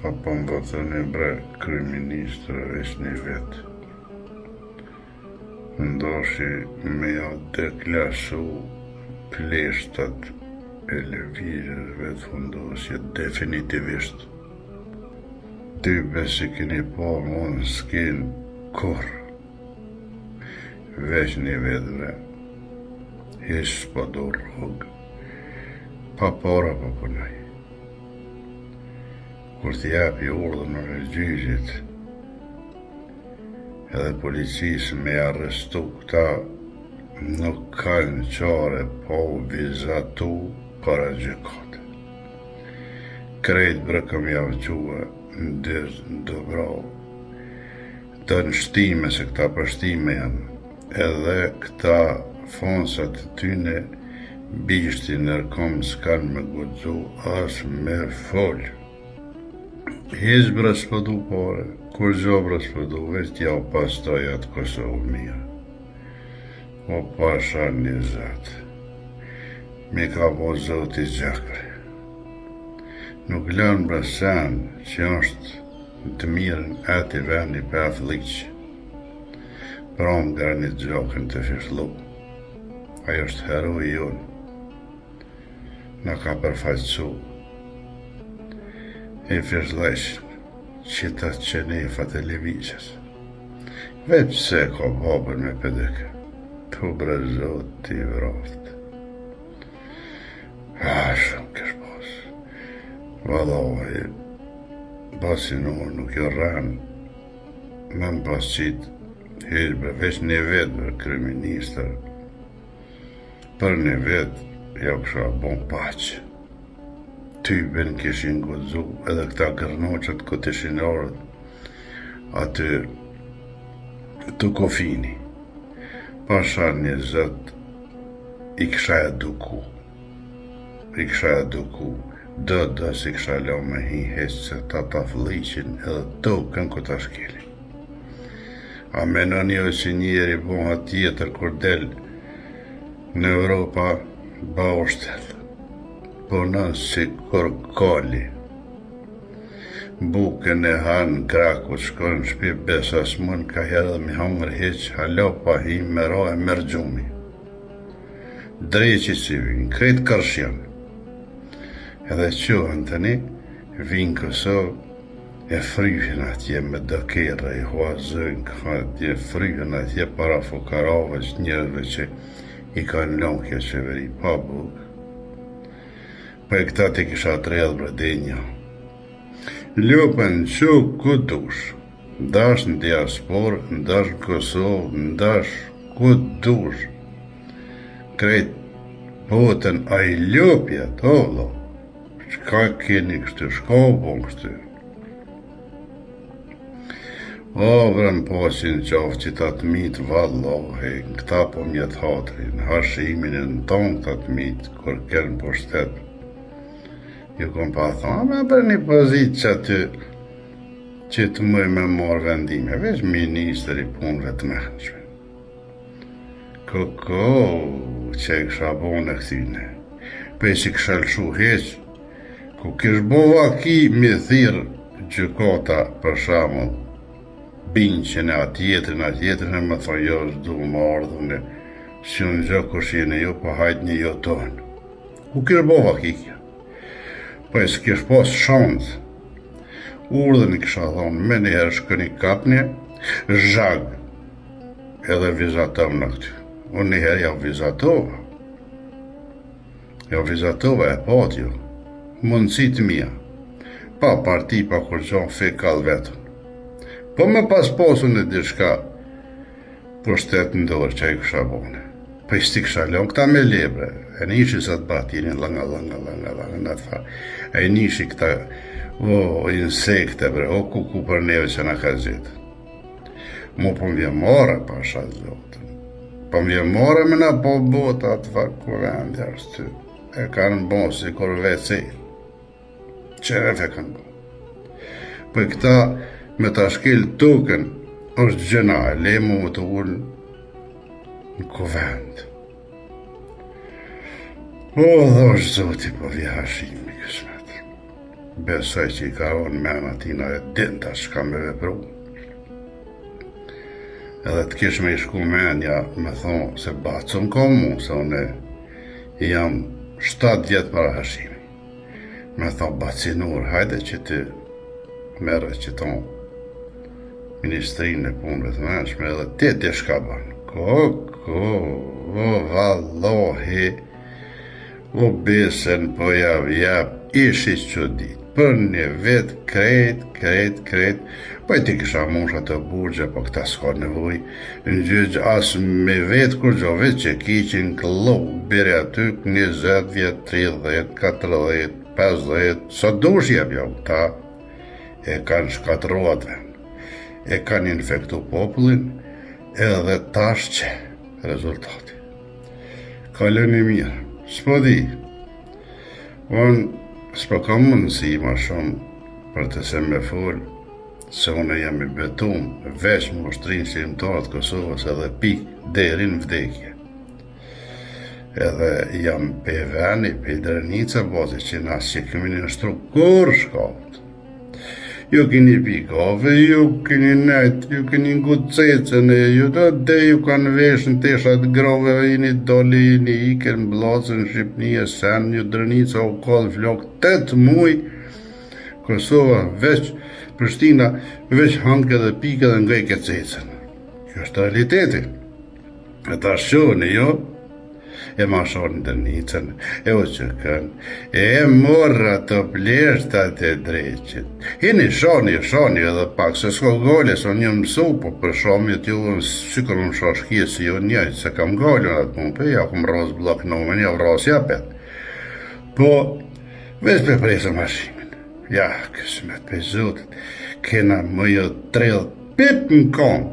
Po më vëthëni bre, kryeministrë veç një vetë. Ndoshi me ja deklasu pleshtat e lëvizjeve të fundosje definitivisht. Ty besi keni po mund s'kin kur. Veç një vetë bre. Hiç s'po do rrugë. Pa para po punoj. Kur t'i japi urdhën në gjyqit, edhe policisë me arrestu këta, nuk kanë qare po vizatu para gjykate. Krejt bre këm javë qua në Dobrau, të në shtime se këta për shtime janë, edhe këta fonsat të tyne bishti nërkom s'kan me guxu as me folë. Hiç bre s'po du pare, kur gjo bre s'po du, veç t'ja u pastoj atë Kosovë mirë. O pasha një zatë, mi ka po zoti gjakri. Nuk lën bre sen që është të mirën ati vendi për afliqë. Prom gara një gjokën të fishlu. Ajo është heru i unë. Në ka përfaqësu. I fishleshën qitat qenefat e lëvizjes. Veç se ka babën me pedeke. Tu bre zoti i vroft. Shumë kësh pas. Vallahi, basin unë nuk jo rran. Me më pas qitë hiç bre, veç një vetë bre kryeministër. Për një vetë, jo kësha bon paqë. Typen kishin guxu edhe këta gërnoqët këtëshinorët aty të kofini. Pasha një zët i kësha eduku. Do si kësha lo me hi heqë se ta fliqin edhe tokën këta shkeli. A menon jo që njeri boha tjetër kur del në Europa ba ushtel. Punon si kur koli. Bukën e hanë kraku shkon në shpi besa s'mun ka herë dhe mi hongër heq halo pa hi me ro e mërë gjumi. Dreqi si vinë, krejt kërshjan. Edhe qohën të një, vinë Kosovë e fryhen atje me dëkere i huazën, atje fryhen atje para fukarave që njerëve që i kanë lonë kjo qeveri pa bukë. Po e këta ti kisha të redhë bre dinja. Lupën që ku dush. Ndash në diaspor, ndash në Kosovë, ndash ku dush. Krejt botën a i lupja të vlo. Qka keni kështu, shka u bon kështu. O vrem posin qafë që ta të mitë vallohi, në këta po mjetë hatrin, hashimin e në tonë këta të mitë, kur kërën po shtetë. Ju kom pa thonë, me për një pozit që të mëj me morë vendime, veç minister i punëve të menqme. Koko, që i kësha bone këtine, pe që kësha lëshu heq, ku kish bova ki me thirë gjykata për shamull, binqen e atjetrin e më thonë, jo, s'du më ardhune, si unë gjë kush jene jo, po hajt një jo tonë. Ku kish bova ki kja? Po e s'kish pas shansë. Urdhën i kisha thonë, me njëherë shkëni kapni, zhag, edhe vizatëm në këty. Unë njëherë ja vizatova. Ja vizatova e pat jo. Mundësit mija. Pa parti, pa kur qonë fekal vetën. Po me pas posun e dishka, po shtetë ndorë që a i kisha bone. Po i sti kisha leon, këta me lebre. E nishi sa të bat, jeni langa, në të fa. E nishi këta, insekte bre, kuku për neve që në ka zhitë. Mu po më vje mora, pasha zotën. Po më vje mora me në po bota të fa kuvendi ashtu. E kanë bon si kur veci. Qerefe kanë bon. Po i këta me ta shkel tukën, është gjëna, le mu më të ullë në kuvend. O, dhe është zoti po vje hashimi kësmet. besoj që i ka unë men atina e dinta që ka me vepru. Edhe të kish me i shku menja me thonë se bacun ka mu, se une jam 7 vjetë para Hashimi. Me thonë bacinur, hajde që ti merë që tonë Ministrinë e punëve të menshme edhe ti shka banë. O vallohi, o besen po jap, ishi që ditë. Për një vetë krejt, po e ti kisha mosh atë burgje, po këta s'ka nevoj. Në gjyqë asë me vetë kur gjo vetë që kiqin këllu, bere aty 20 vjetë, 30, 40, 50, sa dush jep jo, ta e kanë shkatruat vend. E kanë infektu popullin, edhe tash që rezultati. Kalën e mirë, s'po di. Unë s'po kam mundësi ma shumë për të se me full, se unë jam i betum veç më ushtrin shqiptarët Kosovës edhe pik derin vdekje. Edhe jam pe veni, pe Drenica, bozi që nasë që kemi një nështru kur shkallët. Ju keni pikave, ju keni net, ju keni ngucecën, ju ju kanë veshën të eshat grove, jeni doli, jeni iken, blazën, Shqipni, e sen, ju Drenica, u kodë flok, 8 muj, Kosova, veç, Prishtina, veç hangë dhe pike dhe nga i kececën. Kjo është realiteti. E ta shoni, jo? E ma shoni Drenicën, e u qëkën, e morra të pleshtat e dreqit. Hini shoni edhe pak, se s'ko gole, se një mësu, po për shomit ju, si kër më shashkje si ju njëjtë, se kam gole në atë mund, ja ku më ros blok në umen, ja vras japet. Po, veç për presë Hashimin, ja, kësmet për zotit, kena më jo 30 pip në kom,